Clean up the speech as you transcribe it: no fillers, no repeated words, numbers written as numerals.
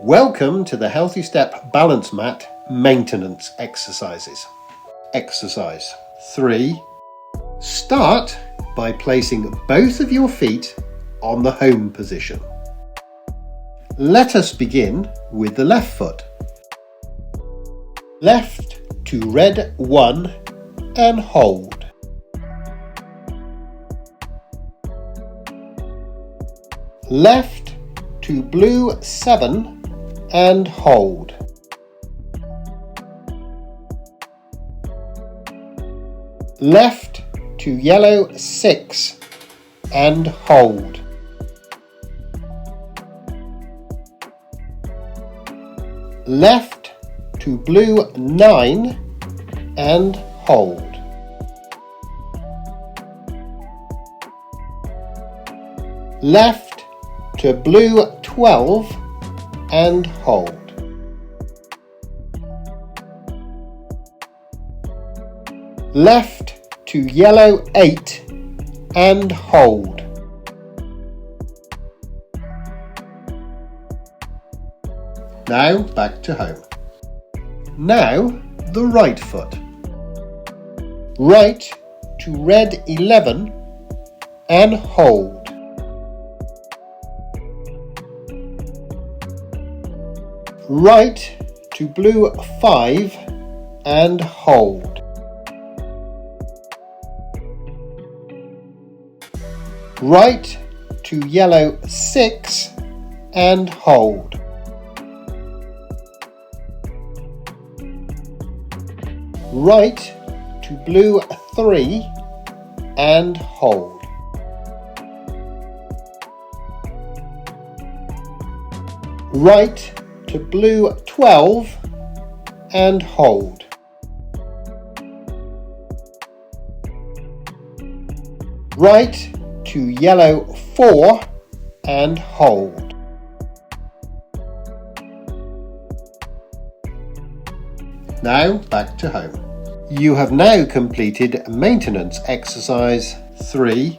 Welcome to the HealthyStep Balance Mat maintenance exercises. Exercise 3. Start by placing both of your feet on the home position. Let us begin with the left foot. Left to red 1 and hold. Left to blue 7 and hold. Left to yellow 6 and hold. Left to blue 9 and hold. Left to blue 12 and hold. Left to yellow 8 and hold. Now back to home. Now the right foot. Right to red 11 and hold. Right to blue 5 and hold. Right to yellow 6 and hold. Right to blue 3 and hold. Right to blue 12 and hold. Right to yellow 4 and hold. Now back to home. You have now completed maintenance exercise 3